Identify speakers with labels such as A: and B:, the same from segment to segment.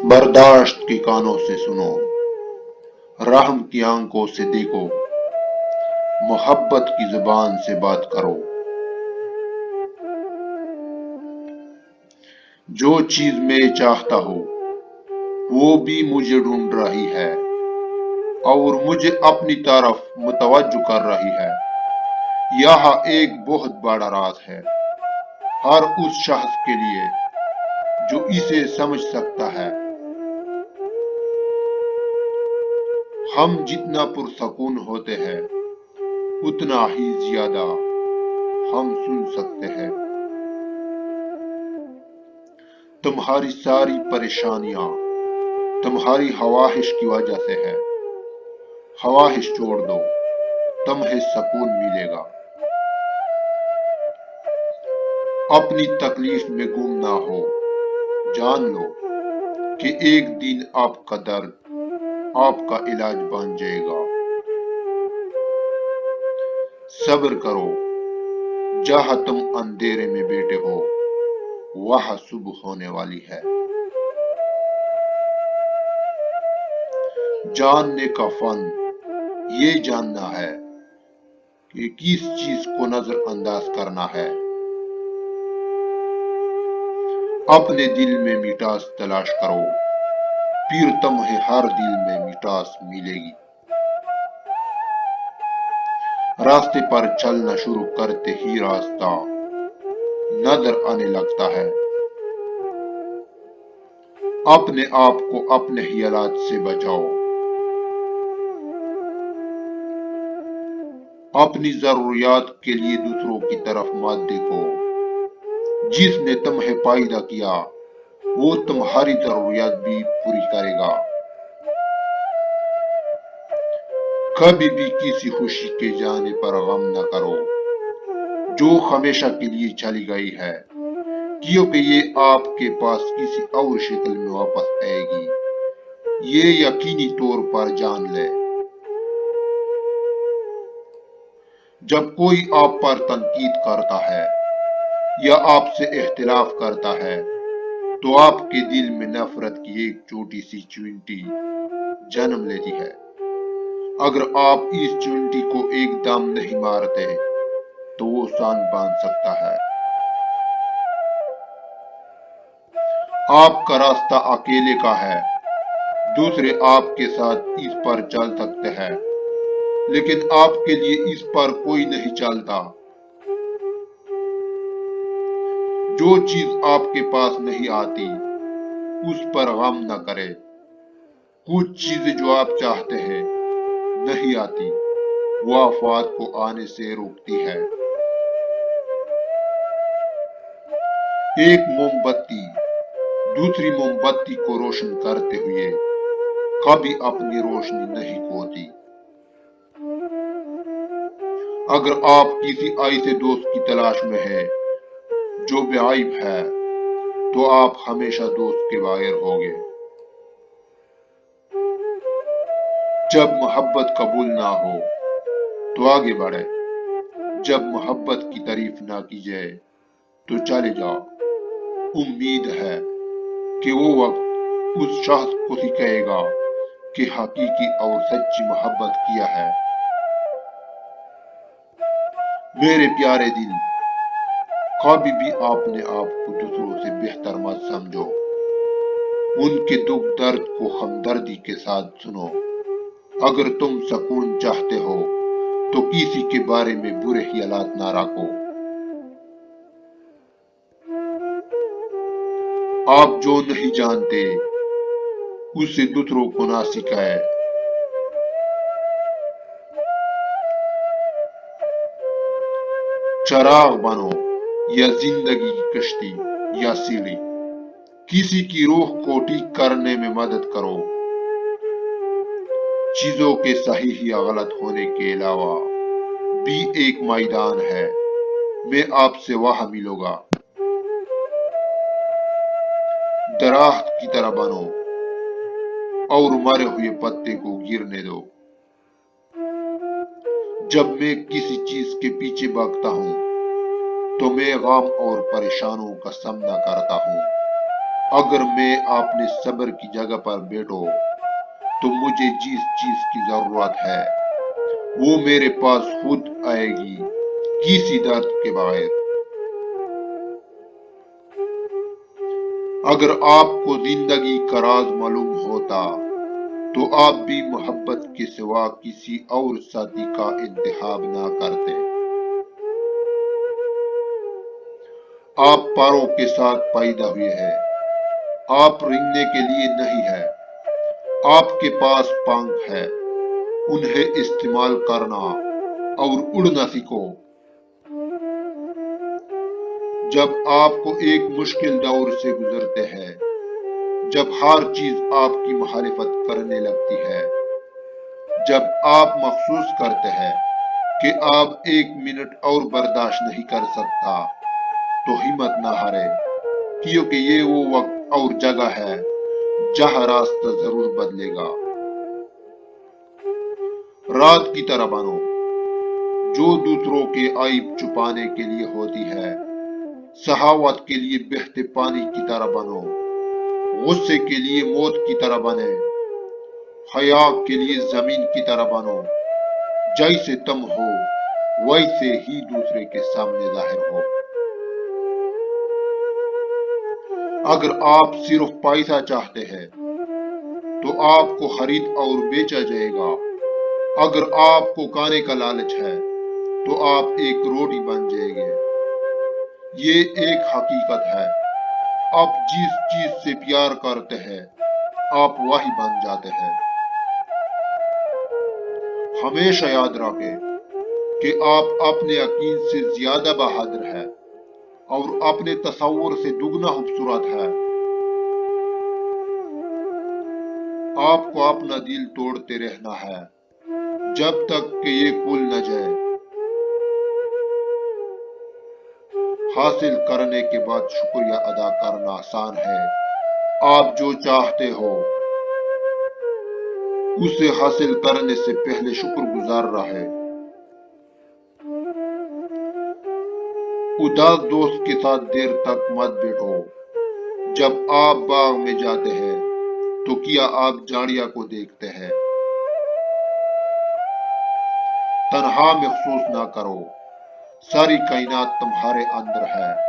A: बर्दाश्त की कानों से सुनो, रहम की आंखों से देखो, मोहब्बत की जुबान से बात करो। जो चीज मैं चाहता हूँ वो भी मुझे ढूंढ रही है और मुझे अपनी तरफ मुतवज्जो कर रही है। यह एक बहुत बड़ा राज है हर उस शख्स के लिए जो इसे समझ सकता है। हम जितना पुरसकून होते हैं उतना ही ज्यादा हम सुन सकते हैं। तुम्हारी सारी परेशानियां तुम्हारी ख्वाहिश की वजह से है। ख्वाहिश छोड़ दो, तुम्हें सुकून मिलेगा। अपनी तकलीफ में गुम ना हो, जान लो कि एक दिन आपका दर्द आपका इलाज बन जाएगा। सब्र करो, जहां तुम अंधेरे में बैठे हो वहां सुबह होने वाली है। जानने का फन ये जानना है कि किस चीज को नजरअंदाज करना है। अपने दिल में मिठास तलाश करो, फिर तुम्हें हर दिल में मिठास मिलेगी। रास्ते पर चलना शुरू करते ही रास्ता नजर आने लगता है। अपने आप को अपने ही हालात से बचाओ। अपनी जरूरियात के लिए दूसरों की तरफ मत देखो। जिसने तुम्हें पैदा किया वो तुम्हारी जरूरियात भी पूरी करेगा। कभी भी किसी खुशी के जाने पर गम न करो जो हमेशा के लिए चली गई है, क्योंकि ये आपके पास किसी और शक्ल में वापस आएगी। ये यकीनी तौर पर जान ले। जब कोई आप पर तनकीद करता है या आपसे इख्तिलाफ करता है तो आपके दिल में नफरत की एक छोटी सी चींटी जन्म लेती है। अगर आप इस चींटी को एकदम नहीं मारते तो वो सान बांध सकता है। आपका रास्ता अकेले का है, दूसरे आपके साथ इस पर चल सकते हैं, लेकिन आपके लिए इस पर कोई नहीं चलता। जो चीज आपके पास नहीं आती उस पर गम न करें। कुछ चीजें जो आप चाहते हैं नहीं आती, वो आफात को आने से रोकती है। एक मोमबत्ती दूसरी मोमबत्ती को रोशन करते हुए कभी अपनी रोशनी नहीं खोती। अगर आप किसी ऐसे दोस्त की तलाश में हैं जो बेअयब है तो आप हमेशा दोस्त के बगैर होंगे। जब मोहब्बत कबूल ना हो तो आगे बढ़े। जब मोहब्बत की तारीफ ना की जाए तो चले जाओ। उम्मीद है कि वो वक्त उस शख्स को सिखाएगा कि हकीकी और सच्ची मोहब्बत किया है। मेरे प्यारे दिल, कभी भी अपने आप को दूसरों से बेहतर मत समझो। उनके दुख दर्द को हमदर्दी के साथ सुनो। अगर तुम सुकून चाहते हो तो किसी के बारे में बुरे ख्यालात ना रखो। आप जो नहीं जानते उसे दूसरों को ना सिखाए। चराग बनो या जिंदगी की कश्ती या सीढ़ी, किसी की रूह को ठीक करने में मदद करो। चीजों के सही या गलत होने के अलावा भी एक मैदान है, मैं आपसे वहां मिलूंगा। दरख्त की तरह बनो और मरे हुए पत्ते को गिरने दो। जब मैं किसी चीज के पीछे भागता हूँ तो मैं गम और परेशानियों का सामना करता हूँ। اگر میں اپنے صبر کی جگہ پر بیٹھوں تو مجھے جس چیز کی ضرورت ہے وہ میرے پاس خود آئے گی، کسی درد کے بغیر۔ اگر آپ کو زندگی کا راز معلوم ہوتا تو آپ بھی محبت کے سوا کسی اور ساتھی کا انتخاب نہ کرتے۔ آپ پروں کے ساتھ پیدا ہوئے ہیں، آپ رنگنے کے لیے نہیں ہے۔ آپ کے پاس پنکھ ہے، انہیں استعمال کرنا اور اڑنا سیکھو۔ جب آپ کو ایک مشکل دور سے گزرتے ہیں، جب ہر چیز آپ کی مخالفت کرنے لگتی ہے، جب آپ محسوس کرتے ہیں کہ آپ ایک منٹ اور برداشت نہیں کر سکتا، تو ہمت نہ ہارے، کیونکہ یہ وہ وقت اور جگہ ہے جہاں راستہ ضرور بدلے گا۔ رات کی طرح بنو، جو دوسروں کے عیب چھپانے کے لیے ہوتی ہے۔ سخاوت کے لیے بہتے پانی کی طرح بنو، غصے کے لیے موت کی طرح بنے، حیا کے لیے زمین کی طرح بنو۔ جیسے تم ہو ویسے ہی دوسرے کے سامنے ظاہر ہو۔ اگر آپ صرف پیسہ چاہتے ہیں تو آپ کو خرید اور بیچا جائے گا۔ اگر آپ کو کھانے کا لالچ ہے تو آپ ایک روٹی بن جائیں گے۔ یہ ایک حقیقت ہے، آپ جس چیز سے پیار کرتے ہیں آپ وہی بن جاتے ہیں۔ ہمیشہ یاد رکھیں کہ آپ اپنے یقین سے زیادہ بہادر ہیں اور اپنے تصور سے دگنا خوبصورت ہے۔ آپ کو اپنا دل توڑتے رہنا ہے جب تک کہ یہ کھل نہ جائے۔ حاصل کرنے کے بعد شکریہ ادا کرنا آسان ہے۔ آپ جو چاہتے ہو اسے حاصل کرنے سے پہلے شکر گزار رہے۔ اداس دوست کے ساتھ دیر تک مت بیٹھو۔ جب آپ باغ میں جاتے ہیں تو کیا آپ جھاڑیاں کو دیکھتے ہیں؟ تنہا محسوس نہ کرو، ساری کائنات تمہارے اندر ہے۔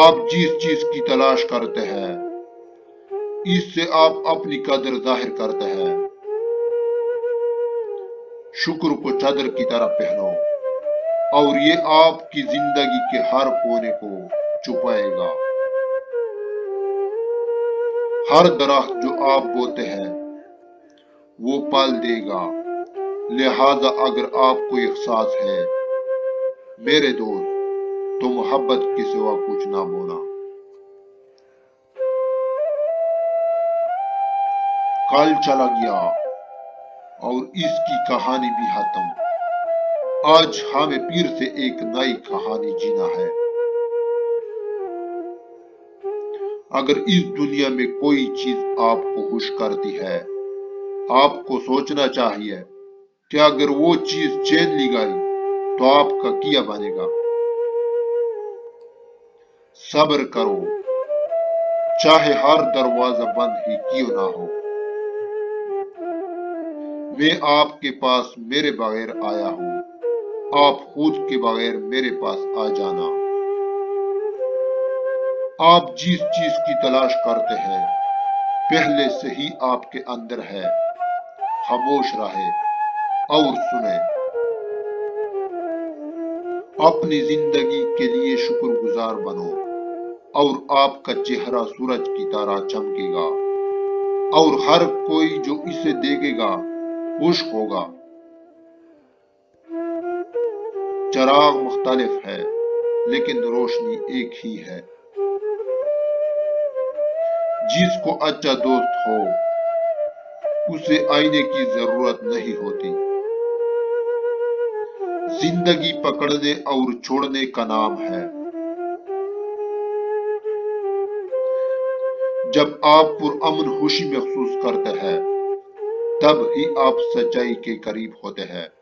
A: آپ جس چیز کی تلاش کرتے ہیں اس سے آپ اپنی قدر ظاہر کرتے ہیں۔ شکر کو چادر کی طرح پہنو اور یہ آپ کی زندگی کے ہر کونے کو چھپائے گا۔ ہر درخت جو آپ بوتے ہیں وہ پھل دے گا، لہذا اگر آپ کو احساس ہے میرے دوست تو محبت کے سوا کچھ نہ بونا۔ کل چلا گیا اور اس کی کہانی بھی ختم۔ آج ہمیں پھر سے ایک نئی کہانی جینا ہے۔ اگر اس دنیا میں کوئی چیز آپ کو خوش کرتی ہے آپ کو سوچنا چاہیے کہ اگر وہ چیز چھین لی گئی تو آپ کا کیا بنے گا۔ صبر کرو، چاہے ہر دروازہ بند ہی کیوں نہ ہو۔ میں آپ کے پاس میرے بغیر آیا ہوں، آپ خود کے بغیر میرے پاس آ جانا۔ آپ جس چیز کی تلاش کرتے ہیں پہلے سے ہی آپ کے اندر ہے۔ خاموش رہے اور سنیں۔ اپنی زندگی کے لیے شکر گزار بنو اور آپ کا چہرہ سورج کی طرح چمکے گا اور ہر کوئی جو اسے دیکھے گا خوش ہوگا۔ چراغ مختلف ہے لیکن روشنی ایک ہی ہے۔ جس کو اچھا دوست ہو اسے آئینے کی ضرورت نہیں ہوتی۔ زندگی پکڑنے اور چھوڑنے کا نام ہے۔ جب آپ پرامن خوشی محسوس کرتے ہیں تب ہی آپ سچائی کے قریب ہوتے ہیں۔